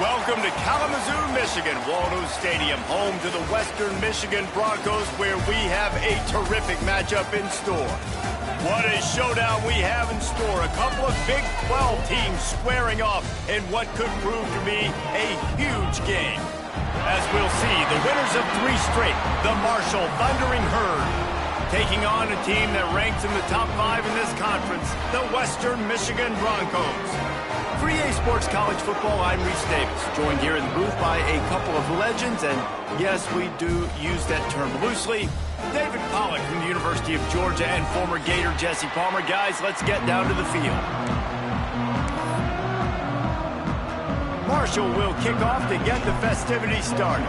Welcome to Kalamazoo, Michigan, Waldo Stadium, home to the Western Michigan Broncos, where we have a terrific matchup in store. What a showdown we have in store. A couple of Big 12 teams squaring off in what could prove to be a huge game. As we'll see, the winners of 3 straight, the Marshall Thundering Herd, taking on a team that ranks in the top 5 in this conference, the Western Michigan Broncos. For EA Sports College Football, I'm Reese Davis, joined here in the booth by a couple of legends, and yes, we do use that term loosely. David Pollack from the University of Georgia and former Gator Jesse Palmer. Guys, let's get down to the field. Marshall will kick off to get the festivities started.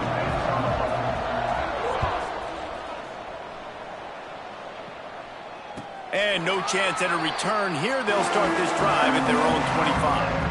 And no chance at a return here. They'll start this drive at their own 25.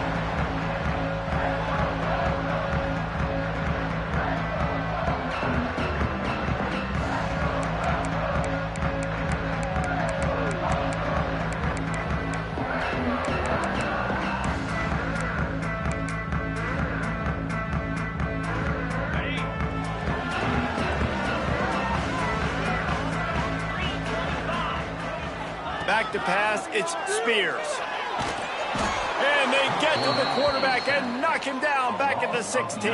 Back to pass, it's Spears. And they get to the quarterback and knock him down back at the 16.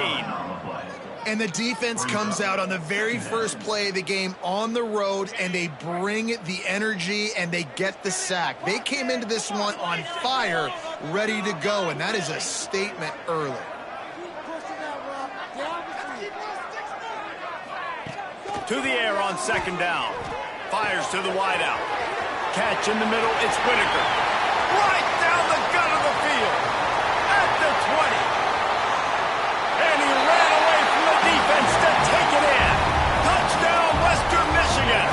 And the defense comes out on the very first play of the game on the road, and they bring the energy, and they get the sack. They came into this one on fire, ready to go, and that is a statement early. To the air on second down. Fires to the wideout. Catch in the middle, it's Whitaker. Right down the gut of the field. At the 20. And he ran away from the defense to take it in. Touchdown, Western Michigan.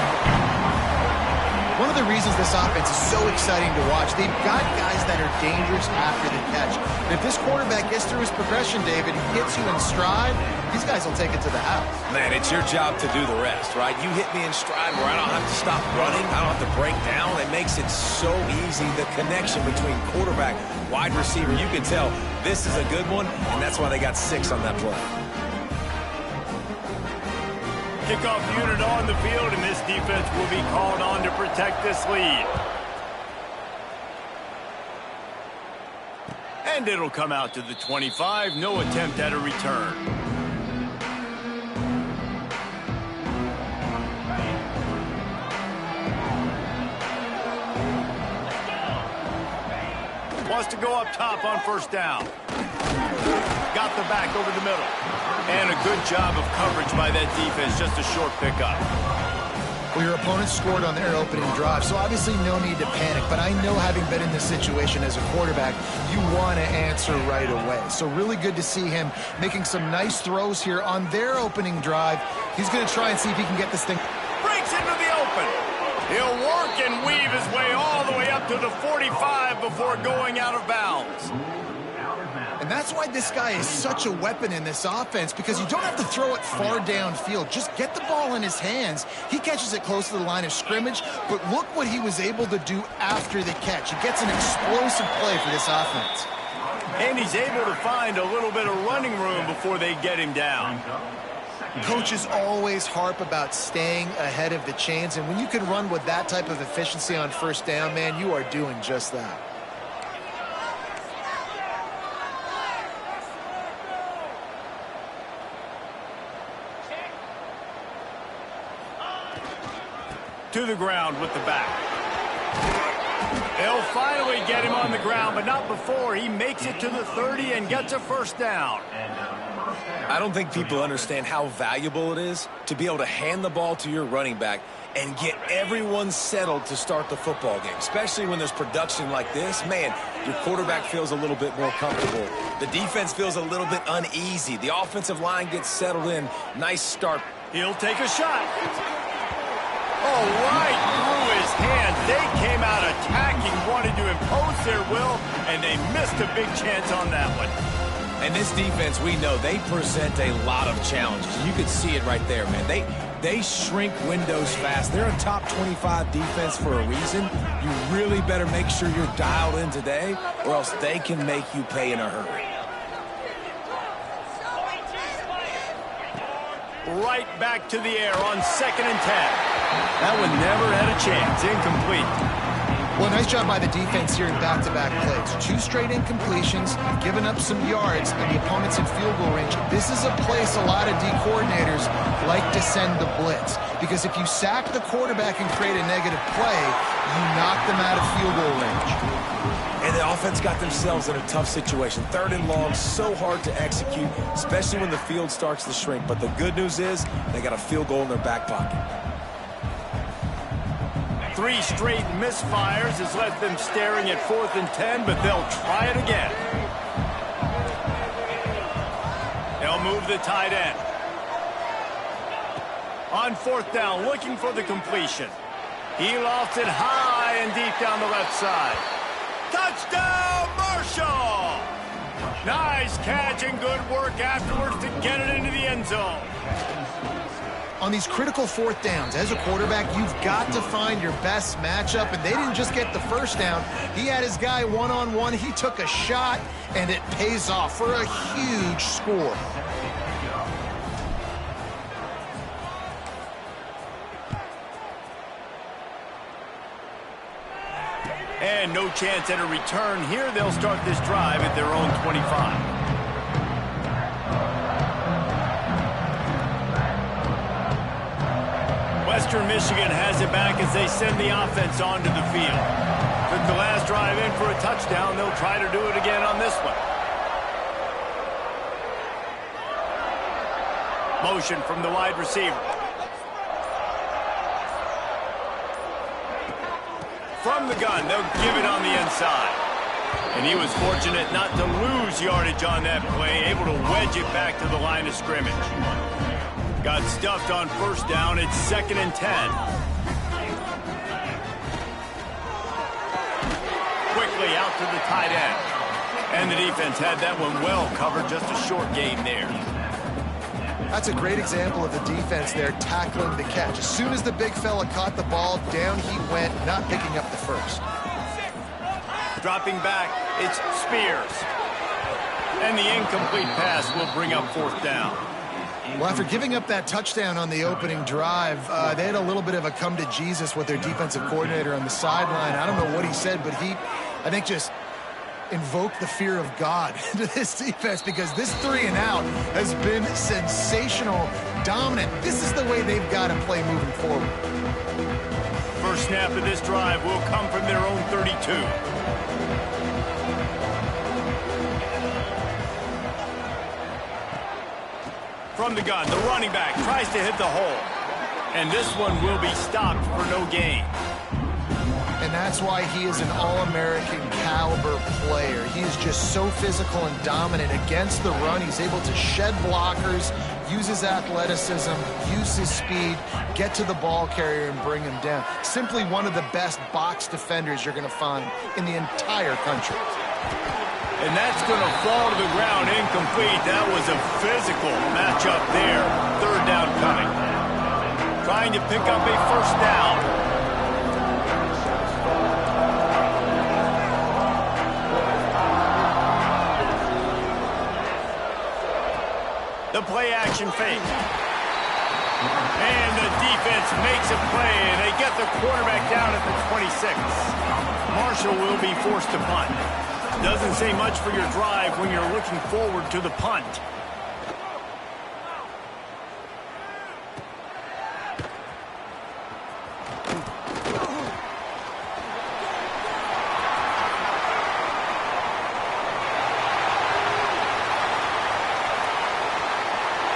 One of the reasons this offense is so exciting to watch, they've got guys that are dangerous after the catch. And if this quarterback gets through his progression, David, he hits you in stride, these guys will take it to the house. Man, it's your job to do the rest, right? You hit me in stride where I don't have to stop running. I don't have to break down. It makes it so easy, the connection between quarterback, wide receiver. You can tell this is a good one, and that's why they got 6 on that play. Kickoff unit on the field, and this defense will be called on to protect this lead. And it'll come out to the 25. No attempt at a return. Wants to go up top on first down. Got the back over the middle. And a good job of coverage by that defense. Just a short pickup. Well, your opponent scored on their opening drive, so obviously no need to panic. But I know, having been in this situation as a quarterback, you want to answer right away. So really good to see him making some nice throws here on their opening drive. He's going to try and see if he can get this thing. Breaks into the open. He'll work and weave his way all the way up to the 45 before going out of bounds. And that's why this guy is such a weapon in this offense, because you don't have to throw it far downfield. Just get the ball in his hands. He catches it close to the line of scrimmage, but look what he was able to do after the catch. He gets an explosive play for this offense. And he's able to find a little bit of running room before they get him down. Coaches always harp about staying ahead of the chains, and when you can run with that type of efficiency on first down, man, you are doing just that. To the ground with the back. They'll finally get him on the ground, but not before he makes it to the 30 and gets a first down. I don't think people understand how valuable it is to be able to hand the ball to your running back and get everyone settled to start the football game, especially when there's production like this. Man, your quarterback feels a little bit more comfortable. The defense feels a little bit uneasy. The offensive line gets settled in. Nice start. He'll take a shot. Oh, right through his hands. They came out attacking, wanted to impose their will, and they missed a big chance on that one. And this defense, we know, they present a lot of challenges. You could see it right there, man. They shrink windows fast. They're a top 25 defense for a reason. You really better make sure you're dialed in today, or else they can make you pay in a hurry. right back to the air on 2nd and 10. That one never had a chance. Incomplete. Well, nice job by the defense here in back-to-back plays. 2 straight incompletions, giving up some yards, and the opponent's in field goal range. This is a place a lot of D coordinators like to send the blitz, because if you sack the quarterback and create a negative play, you knock them out of field goal range. And the offense got themselves in a tough situation. 3rd and long, so hard to execute, especially when the field starts to shrink. But the good news is they got a field goal in their back pocket. 3 straight misfires has left them staring at 4th and 10, but they'll try it again. They'll move the tight end. On 4th down, looking for the completion. He lofts it high and deep down the left side. Touchdown, Marshall! Nice catch and good work afterwards to get it into the end zone. On these critical 4th downs, as a quarterback, you've got to find your best matchup, and they didn't just get the 1st down. He had his guy one-on-one. He took a shot, and it pays off for a huge score. And no chance at a return here. They'll start this drive at their own 25. Western Michigan has it back as they send the offense onto the field. Took the last drive in for a touchdown. They'll try to do it again on this one. Motion from the wide receiver. From the gun, they'll give it on the inside. And he was fortunate not to lose yardage on that play, able to wedge it back to the line of scrimmage. Got stuffed on 1st down. It's 2nd and 10. Quickly out to the tight end. And the defense had that one well covered. Just a short gain there. That's a great example of the defense there tackling the catch. As soon as the big fella caught the ball, down he went, not picking up the 1st. Dropping back, it's Spears. And the incomplete pass will bring up 4th down. Well, after giving up that touchdown on the opening drive, they had a little bit of a come to Jesus with their defensive coordinator on the sideline. I don't know what he said, but he, I think, just invoked the fear of God into this defense, because this 3-and-out has been sensational, dominant. This is the way they've got to play moving forward. First snap of this drive will come from their own 32. From the gun, the running back tries to hit the hole. And this one will be stopped for no gain. And that's why he is an All-American caliber player. He is just so physical and dominant against the run. He's able to shed blockers, use his athleticism, use his speed, get to the ball carrier and bring him down. Simply one of the best box defenders you're going to find in the entire country. And that's going to fall to the ground incomplete. That was a physical matchup there. 3rd down coming. Trying to pick up a 1st down. The play action fake. And the defense makes a play, and they get the quarterback down at the 26. Marshall will be forced to punt. Doesn't say much for your drive when you're looking forward to the punt.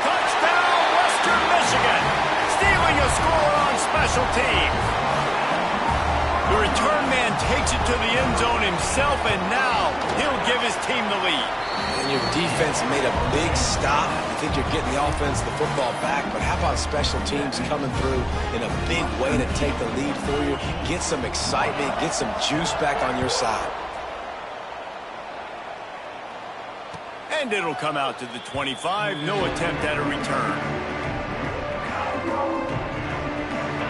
Touchdown, Western Michigan! Stealing a score on special teams. The return man takes it to the end zone himself, and now he'll give his team the lead. And your defense made a big stop. You think you're getting the offense, the football back, but how about special teams coming through in a big way to take the lead for you? Get some excitement, get some juice back on your side. And it'll come out to the 25. No attempt at a return.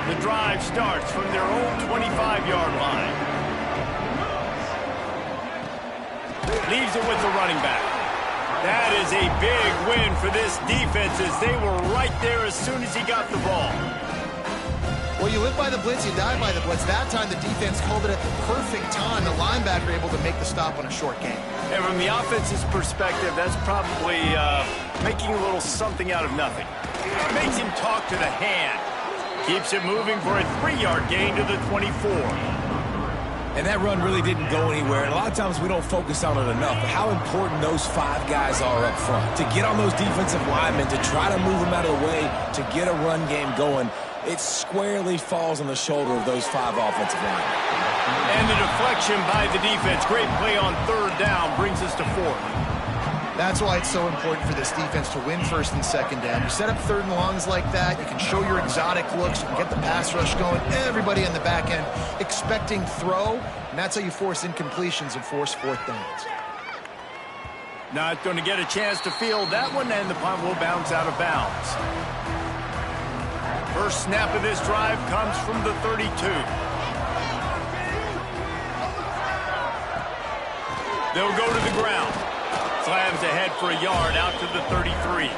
The drive starts from their own 25-yard line. Leaves it with the running back. That is a big win for this defense as they were right there as soon as he got the ball. Well, you live by the blitz, you die by the blitz. That time the defense called it at the perfect time. The linebacker able to make the stop on a short game. And from the offense's perspective, that's probably making a little something out of nothing. Makes him talk to the hand. Keeps it moving for a 3-yard gain to the 24. And that run really didn't go anywhere. And a lot of times we don't focus on it enough. But how important those 5 guys are up front. To get on those defensive linemen, to try to move them out of the way, to get a run game going, it squarely falls on the shoulder of those 5 offensive linemen. And the deflection by the defense. Great play on 3rd down brings us to 4th. That's why it's so important for this defense to win 1st and 2nd down. You set up 3rd and longs like that, you can show your exotic looks, you can get the pass rush going, everybody in the back end expecting throw, and that's how you force incompletions and force 4th downs. Not going to get a chance to field that one, and the punt will bounce out of bounds. First snap of this drive comes from the 32. They'll go to the ground. Slams ahead for a yard out to the 33.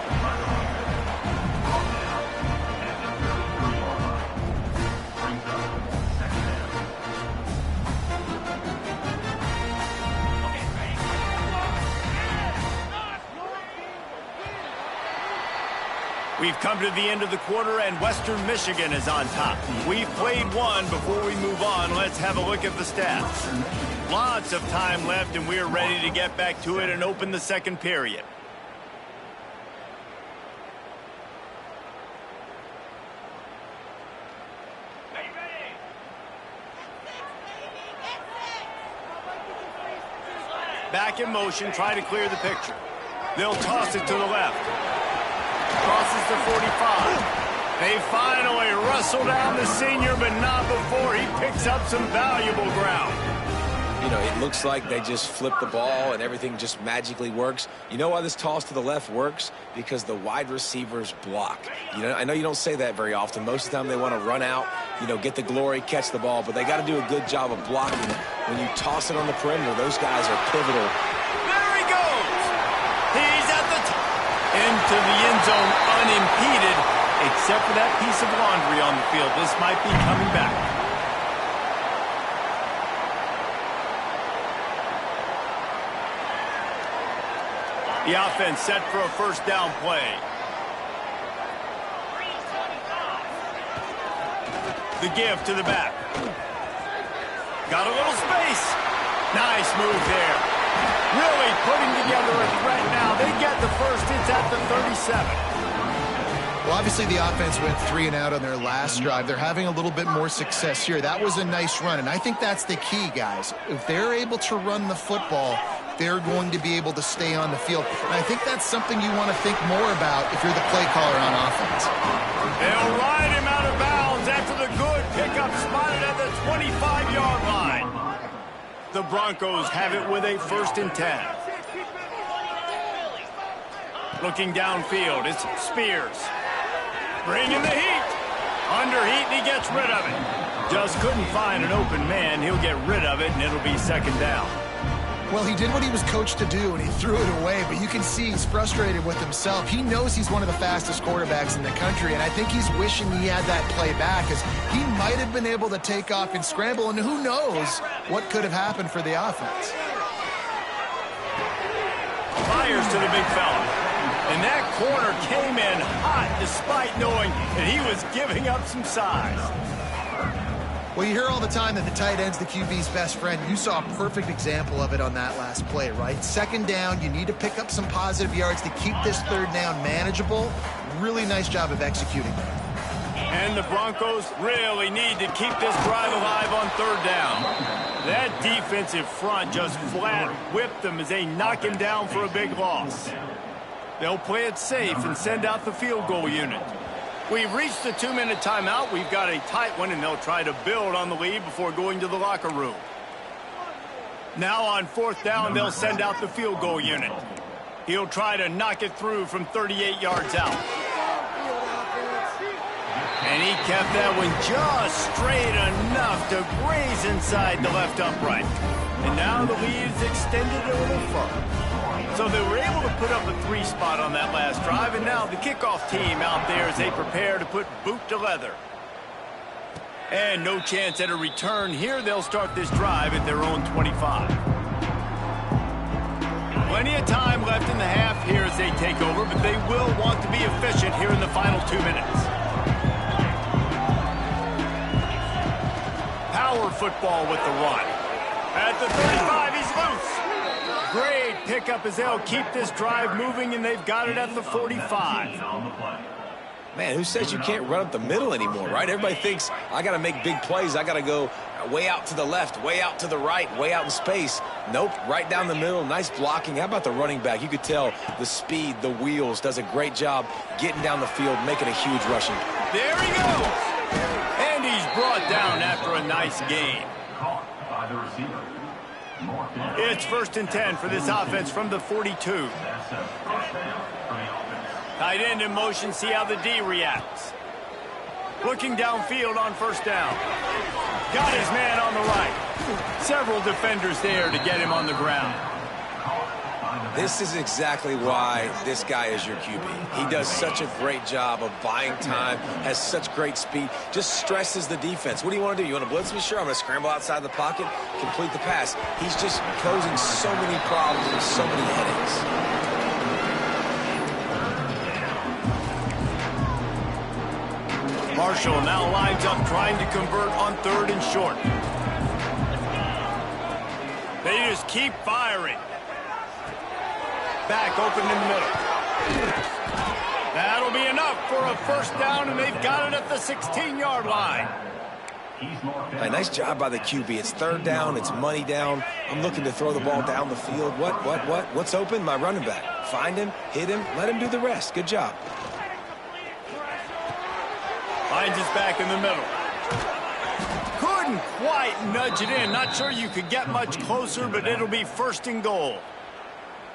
We've come to the end of the quarter, and Western Michigan is on top. We've played one. Before we move on, let's have a look at the stats. Lots of time left, and we're ready to get back to it and open the 2nd period. Back in motion, try to clear the picture. They'll toss it to the left. Crosses the 45. They finally wrestle down the senior, but not before he picks up some valuable ground. You know, it looks like they just flip the ball and everything just magically works. You know why this toss to the left works? Because the wide receivers block. You know, I know you don't say that very often. Most of the time they want to run out, you know, get the glory, catch the ball, but they got to do a good job of blocking. When you toss it on the perimeter, those guys are pivotal. There he goes. He's at the top. Into the end zone unimpeded, except for that piece of laundry on the field. This might be coming back. The offense set for a 1st down play. The give to the back. Got a little space. Nice move there. Really putting together a threat now. They get the first. It's at the 37. Well, obviously the offense went 3 and out on their last drive. They're having a little bit more success here. That was a nice run, and I think that's the key, guys. If they're able to run the football, they're going to be able to stay on the field. And I think that's something you want to think more about if you're the play caller on offense. They'll ride him out of bounds after the good pickup spotted at the 25-yard line. The Broncos have it with a 1st and 10. Looking downfield, it's Spears. Bringing the heat. Under heat, and he gets rid of it. Just couldn't find an open man. He'll get rid of it, and it'll be 2nd down. Well, he did what he was coached to do, and he threw it away, but you can see he's frustrated with himself. He knows he's one of the fastest quarterbacks in the country, and I think he's wishing he had that play back, as he might have been able to take off and scramble, and who knows what could have happened for the offense. Fires to the big fella. And that corner came in hot despite knowing that he was giving up some size. Well, you hear all the time that the tight end's the QB's best friend. You saw a perfect example of it on that last play, right? 2nd down, you need to pick up some positive yards to keep this 3rd down manageable. Really nice job of executing that. And the Broncos really need to keep this drive alive on 3rd down. That defensive front just flat whipped them as they knock him down for a big loss. They'll play it safe and send out the field goal unit. We've reached the 2-minute timeout. We've got a tight one, and they'll try to build on the lead before going to the locker room. Now on 4th down, they'll send out the field goal unit. He'll try to knock it through from 38 yards out. And he kept that one just straight enough to graze inside the left upright. And now the lead is extended a little further. So they were able to put up a 3 spot on that last drive, and now the kickoff team out there as they prepare to put boot to leather. And no chance at a return here. They'll start this drive at their own 25. Plenty of time left in the half here as they take over, but they will want to be efficient here in the final 2 minutes. Power football with the run. At the 35, he's loose. Great pickup as they'll keep this drive moving, and they've got it at the 45. Man, who says you can't run up the middle anymore, right? Everybody thinks, I got to make big plays. I got to go way out to the left, way out to the right, way out in space. Nope, right down the middle. Nice blocking. How about the running back? You could tell the speed, the wheels, does a great job getting down the field, making a huge rushing. There he goes. And he's brought down after a nice gain. It's 1st and 10 for this offense from the 42. Tight end in motion, see how the D reacts. Looking downfield on 1st down. Got his man on the right. Several defenders there to get him on the ground. This is exactly why this guy is your QB. He does such a great job of buying time, has such great speed, just stresses the defense. What do you want to do? You want to blitz me? Sure, I'm going to scramble outside the pocket, complete the pass. He's just posing so many problems and so many headaches. Marshall now lines up trying to convert on 3rd and short. They just keep firing. Back open in the middle. That'll be enough for a 1st down, and they've got it at the 16-yard line. Hey, nice job by the QB. It's 3rd down. It's money down. I'm looking to throw the ball down the field. What's open? My running back. Find him, hit him, let him do the rest. Good job. Finds his back in the middle. Couldn't quite nudge it in. Not sure you could get much closer, but it'll be 1st and goal.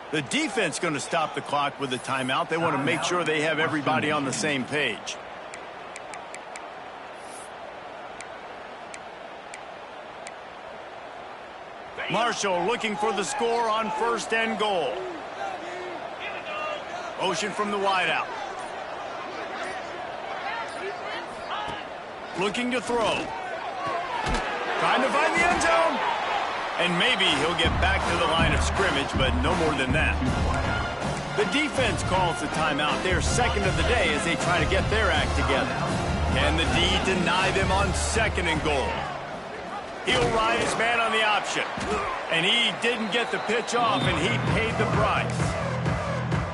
The defense going to stop the clock with a timeout. They want to make sure they have everybody on the same page. Marshall looking for the score on 1st and goal. Motion from the wideout. Looking to throw. Trying to find the end zone. And maybe he'll get back to the line of scrimmage, but no more than that. The defense calls the timeout. They're 2nd of the day as they try to get their act together. Can the D deny them on 2nd and goal? He'll ride his man on the option. And he didn't get the pitch off, and he paid the price.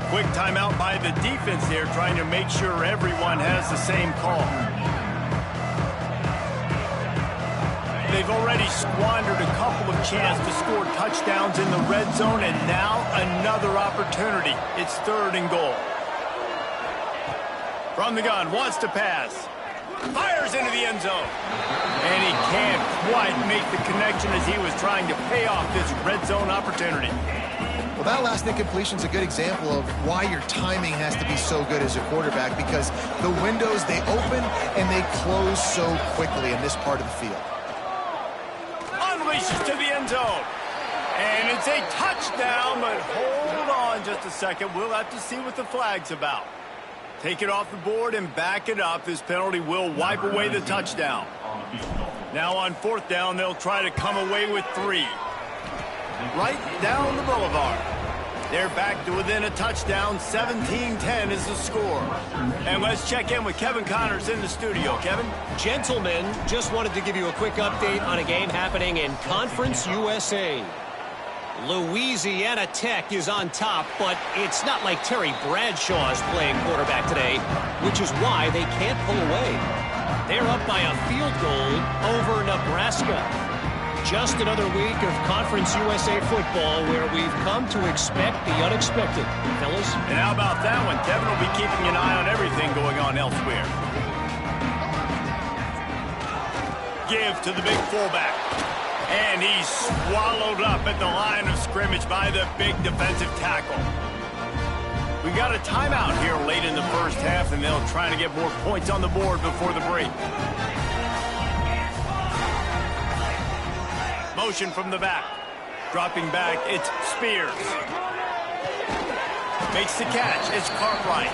Quick timeout by the defense there, trying to make sure everyone has the same call. They've already squandered a couple of chances to score touchdowns in the red zone, and now another opportunity. It's 3rd and goal. From the gun, wants to pass. Fires into the end zone. And he can't quite make the connection as he was trying to pay off this red zone opportunity. Well, that last incompletion is a good example of why your timing has to be so good as a quarterback, because the windows, they open and they close so quickly in this part of the field. Unleashes to the end zone. And it's a touchdown, but hold on just a second. We'll have to see what the flag's about. Take it off the board and back it up. This penalty will wipe away the touchdown. Now on 4th down, they'll try to come away with 3. Right down the boulevard. They're back to within a touchdown. 17-10 is the score. And let's check in with Kevin Connors in the studio. Kevin? Gentlemen, just wanted to give you a quick update on a game happening in Conference USA. Louisiana Tech is on top, but it's not like Terry Bradshaw is playing quarterback today, which is why they can't pull away. They're up by a field goal over Nebraska. Just another week of Conference USA football where we've come to expect the unexpected. Fellas? And how about that one? Kevin will be keeping an eye on everything going on elsewhere. Give to the big fullback. And he's swallowed up at the line of scrimmage by the big defensive tackle. We got a timeout here late in the first half, and they'll try to get more points on the board before the break. Motion from the back. Dropping back, it's Spears. Makes the catch. It's Cartwright.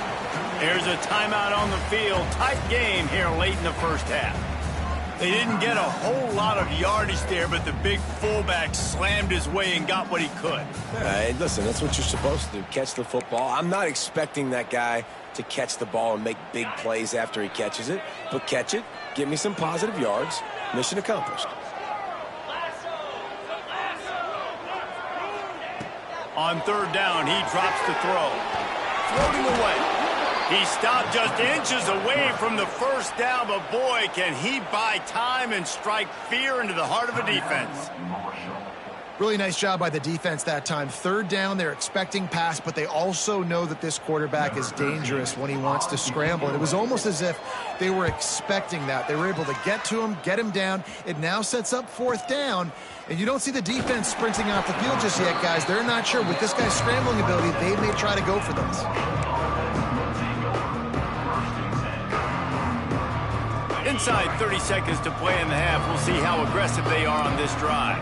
There's a timeout on the field. Tight game here late in the first half. They didn't get a whole lot of yardage there, but the big fullback slammed his way and got what he could. Hey, listen, that's what you're supposed to do, catch the football. I'm not expecting that guy to catch the ball and make big plays after he catches it, but catch it, give me some positive yards, mission accomplished. On third down, he drops the throw. Floating away. He stopped just inches away from the first down, but boy, can he buy time and strike fear into the heart of a defense. Really nice job by the defense that time. Third down, they're expecting pass, but they also know that this quarterback is dangerous when he wants to scramble. And it was almost as if they were expecting that. They were able to get to him, get him down. It now sets up fourth down. And you don't see the defense sprinting off the field just yet, guys. They're not sure. With this guy's scrambling ability, they may try to go for this. Inside 30 seconds to play in the half. We'll see how aggressive they are on this drive.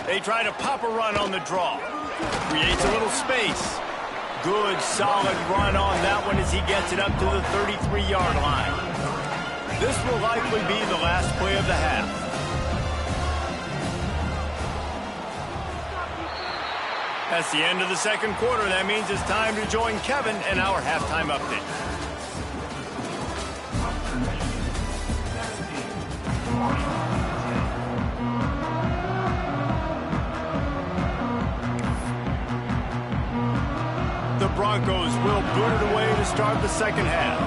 They try to pop a run on the draw. Creates a little space. Good, solid run on that one as he gets it up to the 33-yard line. This will likely be the last play of the half. That's the end of the second quarter. That means it's time to join Kevin in our halftime update. The Broncos will boot it away to start the second half.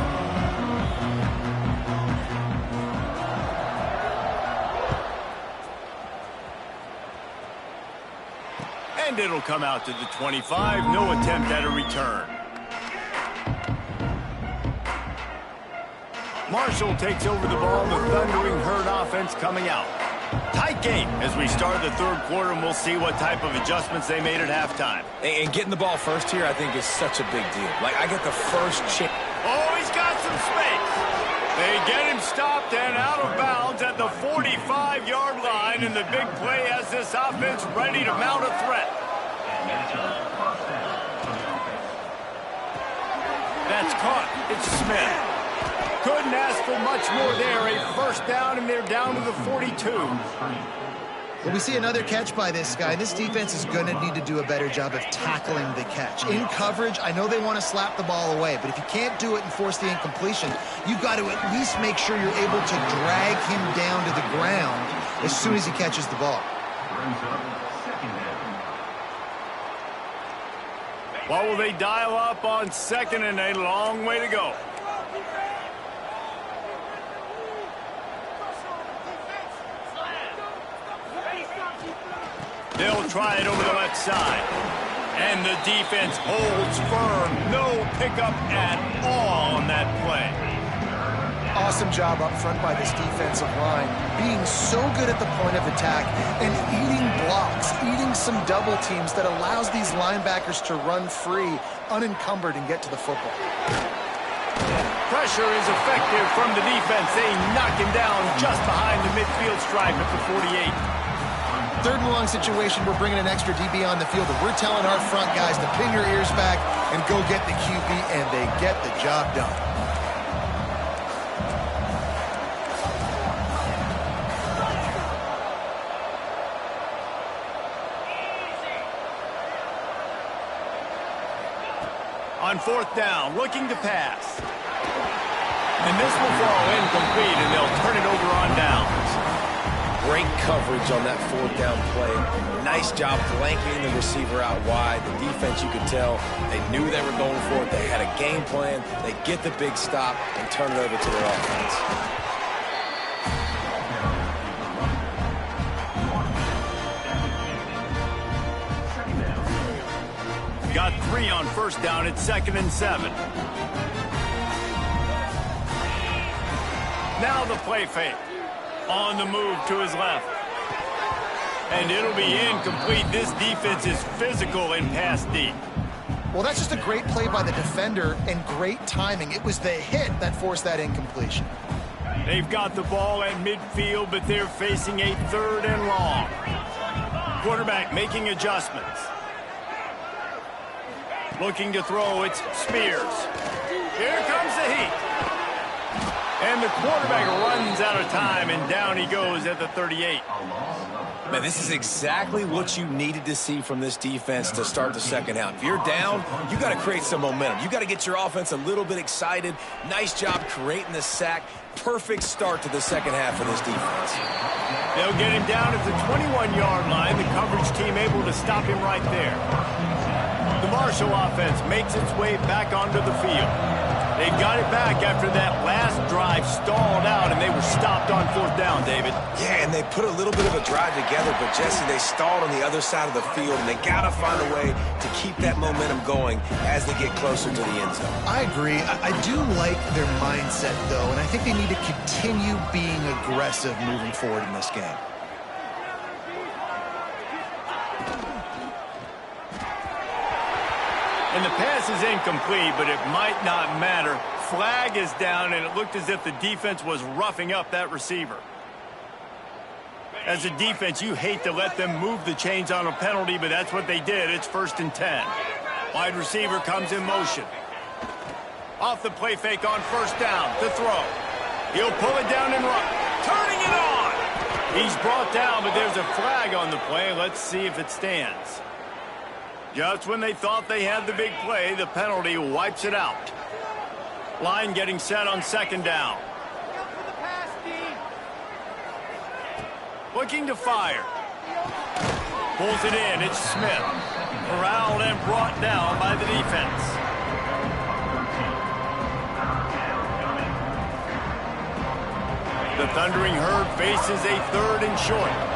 And it'll come out to the 25. No attempt at a return. Marshall takes over the ball. The Thundering Herd offense coming out. Tight game as we start the third quarter, and we'll see what type of adjustments they made at halftime. And getting the ball first here, I think, is such a big deal. Like, I get the first chance. Oh, he's got some space. They get him stopped and out of bounds at the 45-yard line, and the big play has this offense ready to mount a threat. That's caught. It's Smith. Couldn't ask for much more there. A first down, and they're down to the 42. Well, we see another catch by this guy. This defense is going to need to do a better job of tackling the catch. In coverage, I know they want to slap the ball away, but if you can't do it and force the incompletion, you've got to at least make sure you're able to drag him down to the ground as soon as he catches the ball. What will they dial up on second, and a long way to go? They'll try it over the left side. And the defense holds firm. No pickup at all on that play. Awesome job up front by this defensive line. Being so good at the point of attack and eating blocks, eating some double teams that allows these linebackers to run free, unencumbered, and get to the football. Pressure is effective from the defense. They knock him down just behind the midfield stripe at the 48. Third and long situation, we're bringing an extra DB on the field, and we're telling our front guys to pin your ears back and go get the QB, and they get the job done. On fourth down, looking to pass. And this will fall incomplete, and they'll turn it over on downs. Great coverage on that fourth down play. Nice job blanketing the receiver out wide. The defense, you could tell, they knew they were going for it. They had a game plan. They get the big stop and turn it over to their offense. Got 3 on first down. It's 2nd and 7. Now the play fake. On the move to his left. And it'll be incomplete. This defense is physical and pass deep. Well, that's just a great play by the defender and great timing. It was the hit that forced that incompletion. They've got the ball at midfield, but they're facing a 3rd and long. Quarterback making adjustments. Looking to throw, it's Spears. Here comes the heat. And the quarterback runs out of time, and down he goes at the 38. Man, this is exactly what you needed to see from this defense to start the second half. If you're down, you got to create some momentum. You got to get your offense a little bit excited. Nice job creating the sack. Perfect start to the second half of this defense. They'll get him down at the 21-yard line. The coverage team able to stop him right there. The Marshall offense makes its way back onto the field. They got it back after that last drive stalled out, and they were stopped on 4th down, David. Yeah, and they put a little bit of a drive together, but, Jesse, they stalled on the other side of the field, and they got to find a way to keep that momentum going as they get closer to the end zone. I agree. I do like their mindset, though, and I think they need to continue being aggressive moving forward in this game. And the pass is incomplete, but it might not matter. Flag is down, and it looked as if the defense was roughing up that receiver. As a defense, you hate to let them move the chains on a penalty, but that's what they did. It's 1st and 10. Wide receiver comes in motion. Off the play fake on 1st down. The throw. He'll pull it down and run. Turning it on! He's brought down, but there's a flag on the play. Let's see if it stands. Just when they thought they had the big play, the penalty wipes it out. Line getting set on 2nd down. Looking to fire. Pulls it in. It's Smith. Corralled and brought down by the defense. The Thundering Herd faces a 3rd and short.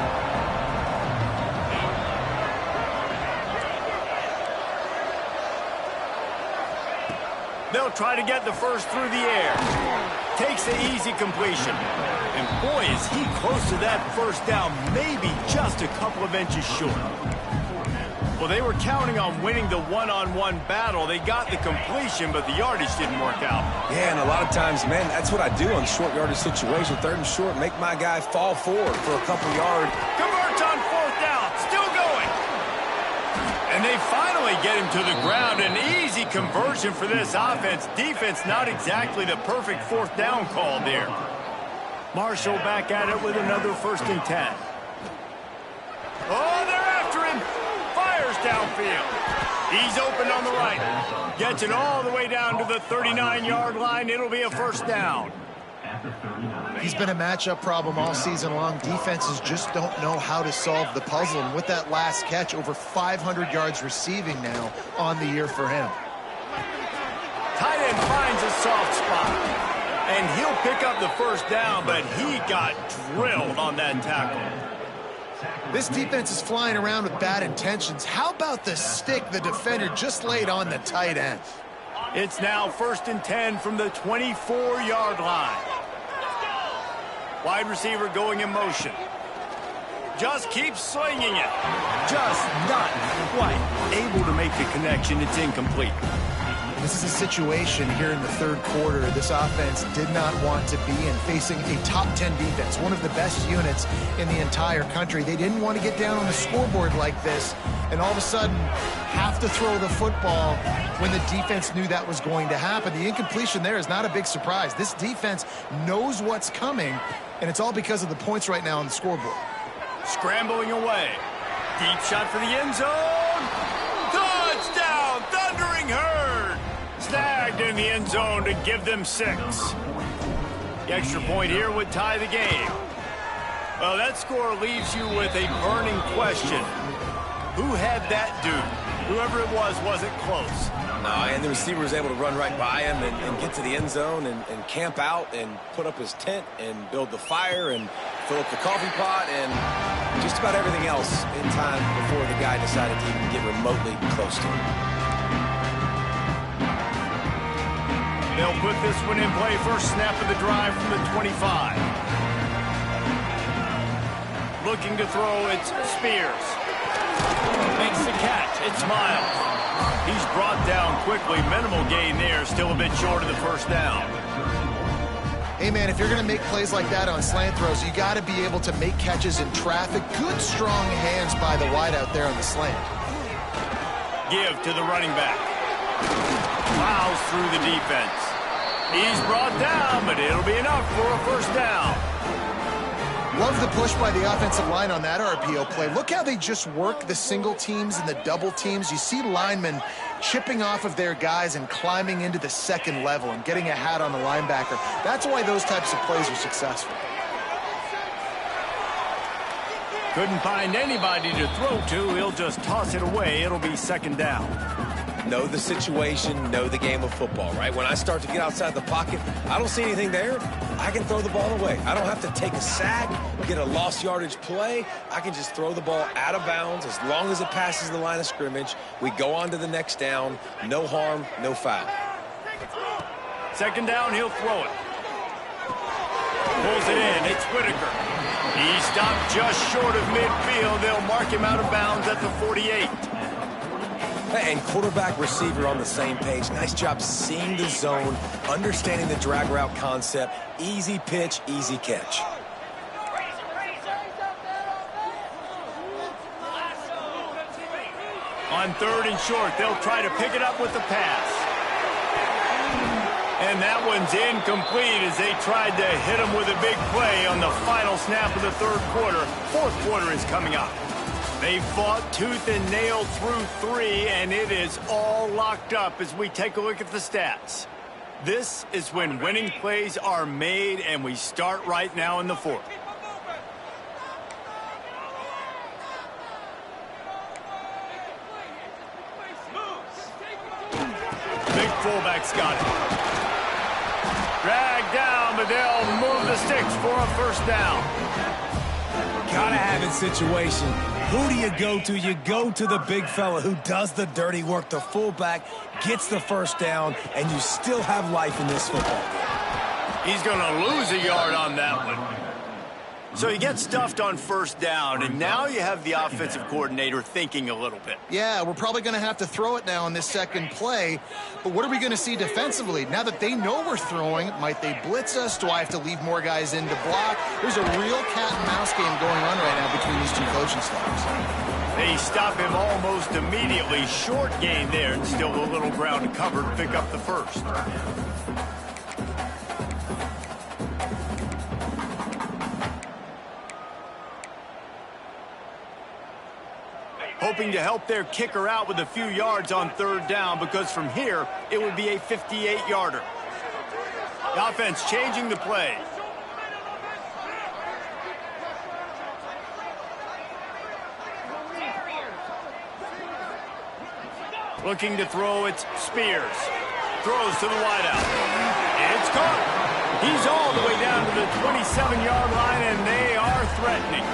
They'll try to get the first through the air. Takes the easy completion. And boy, is he close to that 1st down, maybe just a couple of inches short. Well, they were counting on winning the one-on-one battle. They got the completion, but the yardage didn't work out. Yeah, and a lot of times, man, that's what I do on short yardage situation. 3rd and short, make my guy fall forward for a couple yards. Converts on 4th down, still going. And they finally get him to the ground. An easy conversion for this offense. Defense not exactly the perfect 4th down call there. Marshall back at it with another 1st and 10. Oh, they're after him. Fires downfield. He's open on the right. Gets it all the way down to the 39-yard line. It'll be a 1st down. He's been a matchup problem all season long. Defenses just don't know how to solve the puzzle. And with that last catch, over 500 yards receiving now on the year for him. Tight end finds a soft spot. And he'll pick up the 1st down, but he got drilled on that tackle. This defense is flying around with bad intentions. How about the stick the defender just laid on the tight end? It's now 1st and 10 from the 24-yard line. Wide receiver going in motion. Just keeps slinging it. Just not quite able to make the connection. It's incomplete. This is a situation here in the 3rd quarter this offense did not want to be in, facing a top 10 defense, one of the best units in the entire country. They didn't want to get down on the scoreboard like this and all of a sudden have to throw the football when the defense knew that was going to happen. The incompletion there is not a big surprise. This defense knows what's coming, and it's all because of the points right now on the scoreboard. Scrambling away. Deep shot for the end zone. Touchdown, Thundering Herd. Snagged in the end zone to give them 6. The extra point here would tie the game. Well, that score leaves you with a burning question. Who had that dude? Whoever it was wasn't close. No, and the receiver was able to run right by him and get to the end zone and camp out and put up his tent and build the fire and fill up the coffee pot and just about everything else in time before the guy decided to even get remotely close to him. They'll put this one in play. First snap of the drive from the 25. Looking to throw, it's Spears. Makes the catch. It's Miles. He's brought down quickly. Minimal gain there. Still a bit short of the first down. Hey, man, if you're going to make plays like that on slant throws, you got to be able to make catches in traffic. Good, strong hands by the wideout there on the slant. Give to the running back. Plows through the defense. He's brought down, but it'll be enough for a first down. Love the push by the offensive line on that RPO play. Look how they just work the single teams and the double teams. You see linemen chipping off of their guys and climbing into the second level and getting a hat on the linebacker. That's why those types of plays are successful. Couldn't find anybody to throw to. He'll just toss it away. It'll be second down. Know the situation, know the game of football, right? When I start to get outside the pocket, I don't see anything there, I can throw the ball away. I don't have to take a sack, get a lost yardage play. I can just throw the ball out of bounds as long as it passes the line of scrimmage. We go on to the next down. No harm, no foul. Second down, he'll throw it. Pulls it in. It's Whitaker. He stopped just short of midfield. They'll mark him out of bounds at the 48. And quarterback, receiver on the same page. Nice job seeing the zone, understanding the drag route concept. Easy pitch, easy catch. On third and short, they'll try to pick it up with the pass. And that one's incomplete as they tried to hit him with a big play on the final snap of the third quarter. Fourth quarter is coming up. They fought tooth and nail through three, and it is all locked up as we take a look at the stats. This is when winning plays are made, and we start right now in the fourth. Big fullback's got it. Dragged down, but they'll move the sticks for a first down. Gotta have it situation. Who do you go to? You go to the big fella who does the dirty work. The fullback gets the first down, and you still have life in this football. He's going to lose a yard on that one. So he gets stuffed on first down, and now you have the offensive coordinator thinking a little bit. Yeah, we're probably going to have to throw it now on this second play. But what are we going to see defensively? Now that they know we're throwing, might they blitz us? Do I have to leave more guys in to block? There's a real cat and mouse game going on right now between these two coaching staffs. They stop him almost immediately. Short gain there, and still a little ground to cover to pick up the first. Hoping to help their kicker out with a few yards on third down, because from here, it would be a 58-yarder. The offense changing the play. Looking to throw, it's Spears. Throws to the wideout. It's caught. He's all the way down to the 27-yard line, and they are threatening.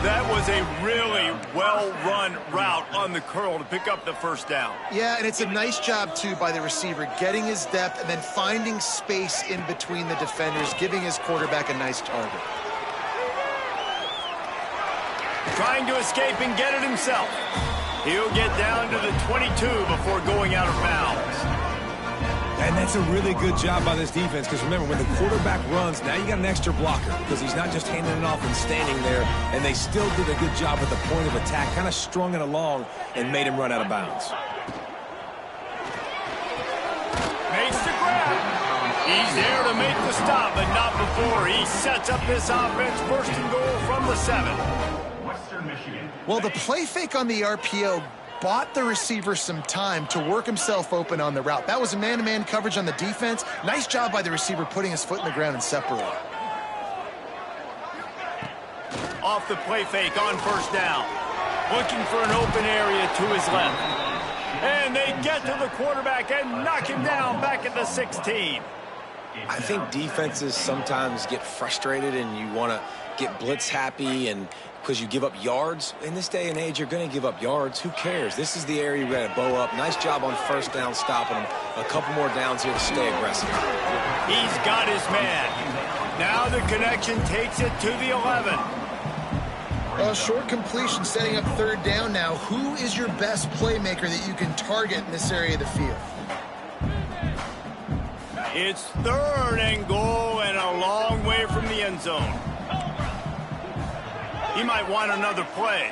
That was a really well-run route on the curl to pick up the first down. Yeah, and it's a nice job, too, by the receiver, getting his depth and then finding space in between the defenders, giving his quarterback a nice target. Trying to escape and get it himself. He'll get down to the 22 before going out of bounds. And that's a really good job by this defense, because remember, when the quarterback runs, now you got an extra blocker, because he's not just handing it off and standing there, and they still did a good job at the point of attack, kind of strung it along and made him run out of bounds. Makes the grab. He's there to make the stop, but not before he sets up this offense. First and goal from the 7. Western Michigan. Well, the play fake on the RPO bought the receiver some time to work himself open on the route. That was a man-to-man coverage on the defense. Nice job by the receiver putting his foot in the ground and separating. Off the play fake on first down. Looking for an open area to his left. And they get to the quarterback and knock him down back at the 16. I think defenses sometimes get frustrated and you want to get blitz happy, and because you give up yards. In this day and age, you're going to give up yards. Who cares? This is the area you're going to bow up. Nice job on first down stopping him. A couple more downs here to stay aggressive. He's got his man. Now the connection takes it to the 11. Short completion setting up third down now. Who is your best playmaker that you can target in this area of the field? It's third and goal and a long way from the end zone. He might want another play.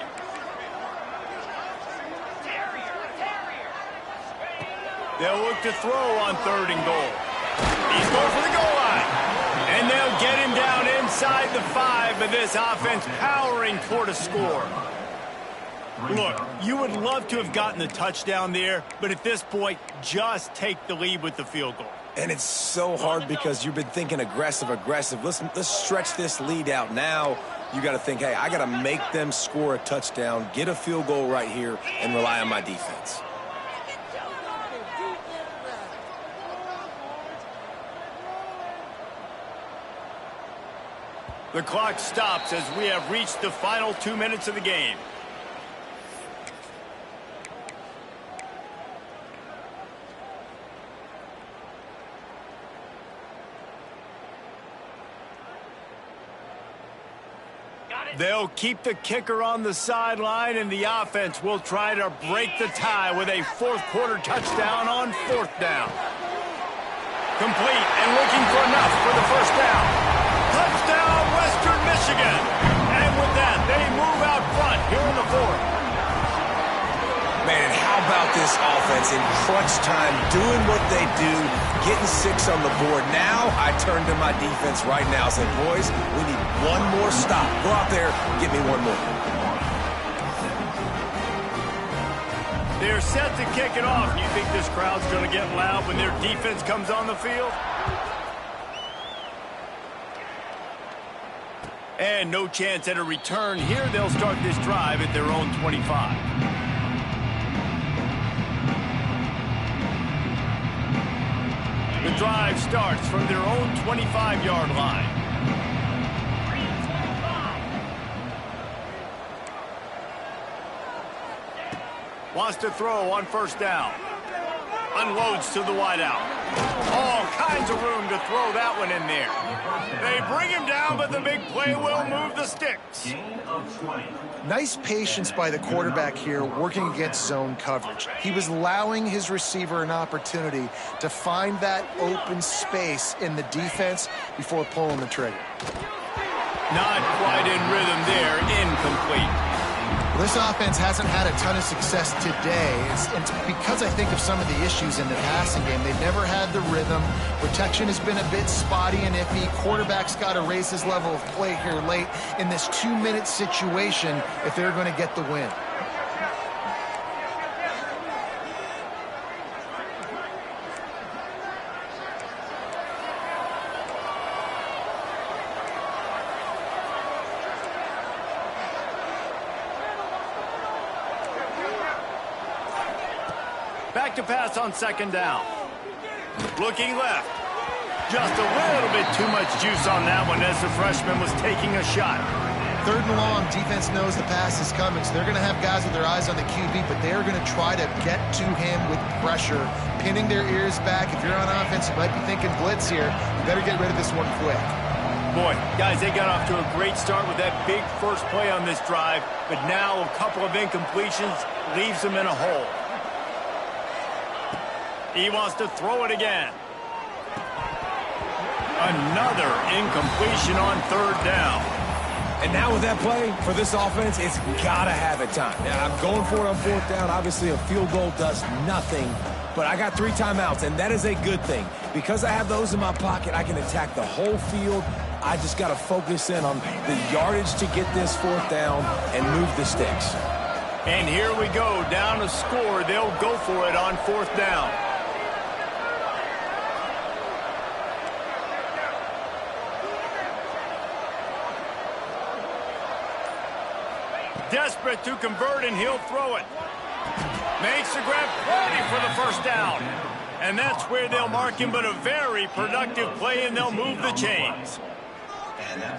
They'll look to throw on third and goal. He's going for the goal line. And they'll get him down inside the 5, but this offense powering toward a score. Look, you would love to have gotten the touchdown there, but at this point, just take the lead with the field goal. And it's so hard because you've been thinking aggressive. Let's stretch this lead out now. You got to think, hey, I got to make them score a touchdown, get a field goal right here, and rely on my defense. The clock stops as we have reached the final 2 minutes of the game. They'll keep the kicker on the sideline, and the offense will try to break the tie with a fourth-quarter touchdown on fourth down. Complete and looking for enough for the first down. Touchdown, Western Michigan. And with that, they move out front here in the fourth. Man, and how about this offense in crunch time, doing what they do, getting 6 on the board. Now I turn to my defense right now and say, boys, we need one more stop. Go out there, get me one more. They're set to kick it off. You think this crowd's going to get loud when their defense comes on the field? And no chance at a return here. They'll start this drive at their own 25. The drive starts from their own 25-yard line. Wants to throw on first down. Unloads to the wideout. All kinds of room to throw that one in there. They bring him down, but the big play will move the sticks. Nice patience by the quarterback here working against zone coverage. He was allowing his receiver an opportunity to find that open space in the defense before pulling the trigger. Not quite in rhythm there. Incomplete. This offense hasn't had a ton of success today. It's because I think of some of the issues in the passing game. They've never had the rhythm. Protection has been a bit spotty and iffy. Quarterback's got to raise his level of play here late in this 2-minute situation if they're going to get the win. Back to pass on second down. Looking left. Just a little bit too much juice on that one as the freshman was taking a shot. Third and long, defense knows the pass is coming, so they're going to have guys with their eyes on the QB, but they're going to try to get to him with pressure, pinning their ears back. If you're on offense, you might be thinking blitz here. You better get rid of this one quick. Boy, guys, they got off to a great start with that big first play on this drive, but now a couple of incompletions leaves them in a hole. He wants to throw it again. Another incompletion on third down. And now with that play, for this offense, it's got to have it time. Now, I'm going for it on fourth down. Obviously, a field goal does nothing, but I got 3 timeouts, and that is a good thing. Because I have those in my pocket, I can attack the whole field. I just got to focus in on the yardage to get this fourth down and move the sticks. And here we go, down to score. They'll go for it on fourth down. Desperate to convert, and he'll throw it. Makes the grab, ready for the first down. And that's where they'll mark him, but a very productive play, and they'll move the chains.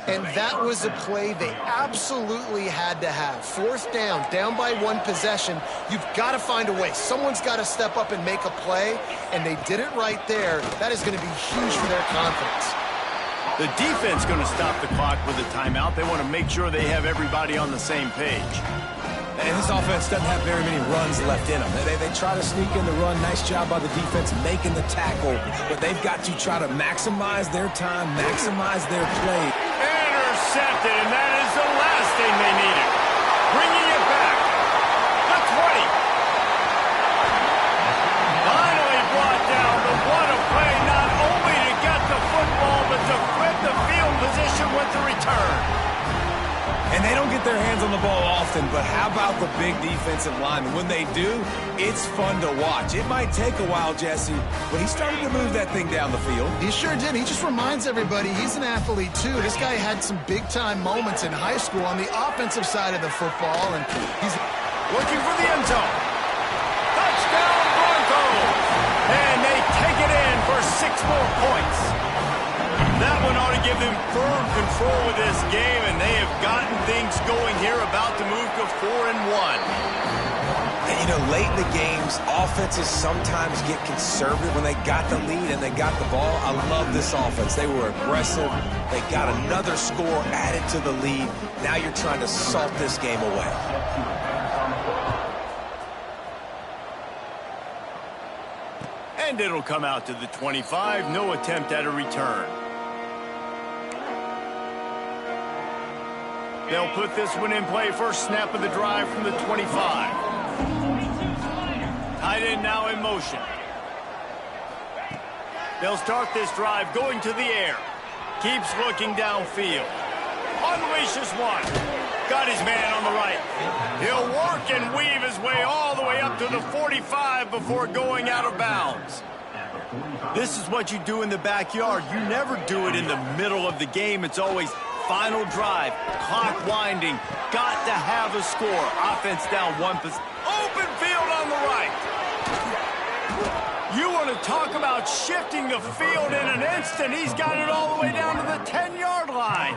And that was a play they absolutely had to have. Fourth down, down by 1 possession. You've got to find a way. Someone's got to step up and make a play, and they did it right there. That is going to be huge for their confidence. The defense going to stop the clock with a timeout. They want to make sure they have everybody on the same page. And this offense doesn't have very many runs left in them. They try to sneak in the run. Nice job by the defense making the tackle. But they've got to try to maximize their time, maximize their play. Intercepted, and that is the last thing they needed. Bringing it back. The 20. Finally brought down, but what a play, not only to get the football, but to flip the field position with the return. And they don't get their hands on the ball often, but how about the big defensive linemen? When they do, it's fun to watch. It might take a while, Jesse, but he started to move that thing down the field. He sure did. He just reminds everybody he's an athlete, too. This guy had some big-time moments in high school on the offensive side of the football, and he's looking for the end zone. Touchdown, Broncos! And they take it in for 6 more points. That one ought to give them firm control of this game, and they have gotten things going here, about to move to 4-1. And, you know, late in the games, offenses sometimes get conservative when they got the lead and they got the ball. I love this offense. They were aggressive. They got another score added to the lead. Now you're trying to salt this game away. And it'll come out to the 25. No attempt at a return. They'll put this one in play. First snap of the drive from the 25. Tight end now in motion. They'll start this drive going to the air. Keeps looking downfield. Unleashes one. Got his man on the right. He'll work and weave his way all the way up to the 45 before going out of bounds. This is what you do in the backyard. You never do it in the middle of the game. It's always final drive, clock winding, got to have a score. Offense down 1 possession. Open field on the right. You want to talk about shifting the field in an instant. He's got it all the way down to the 10-yard line.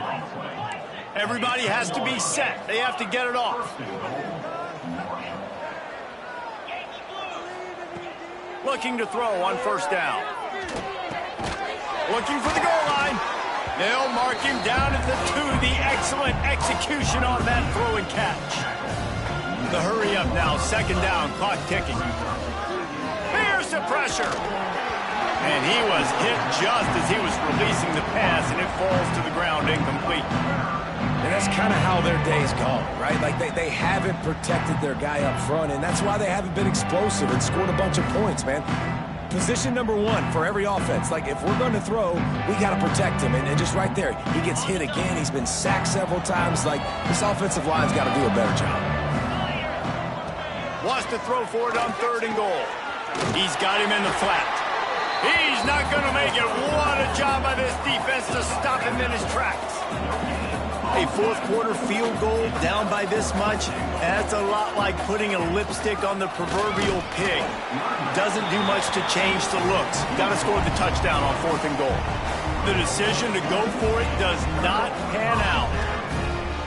Everybody has to be set. They have to get it off. Looking to throw on first down. Looking for the goal line. They'll mark him down at the 2. The excellent execution on that throw and catch. The hurry up now. Second down. Clock ticking. Here's the pressure. And he was hit just as he was releasing the pass, and it falls to the ground incomplete. And that's kind of how their day's gone, right? Like they haven't protected their guy up front, and that's why they haven't been explosive and scored a bunch of points, man. Position number 1 for every offense. Like, if we're going to throw, we got to protect him. And just right there, he gets hit again. He's been sacked several times. Like, this offensive line's got to do a better job. Wants to throw for it on 3rd and goal. He's got him in the flat. He's not going to make it. What a job by this defense to stop him in his tracks. A 4th quarter field goal down by this much, that's a lot like putting a lipstick on the proverbial pig. Doesn't do much to change the looks. Got to score the touchdown on 4th and goal. The decision to go for it does not pan out.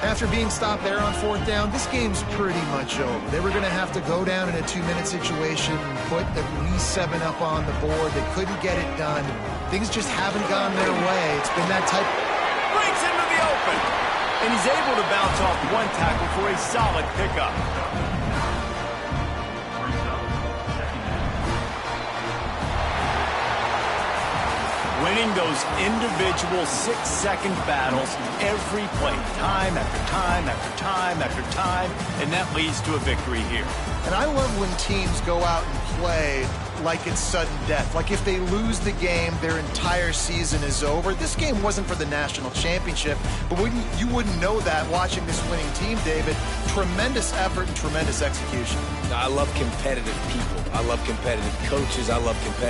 After being stopped there on 4th down, this game's pretty much over. They were going to have to go down in a 2-minute situation, put at least 7 up on the board. They couldn't get it done. Things just haven't gone their way. It's been that type. Breaks into the open. And he's able to bounce off 1 tackle for a solid pickup. Winning those individual 6-second battles every play, time after time after time after time, and that leads to a victory here. And I love when teams go out and play like it's sudden death. Like if they lose the game, their entire season is over. This game wasn't for the national championship, but you wouldn't know that watching this winning team, David. Tremendous effort and tremendous execution. I love competitive people. I love competitive coaches. I love competitive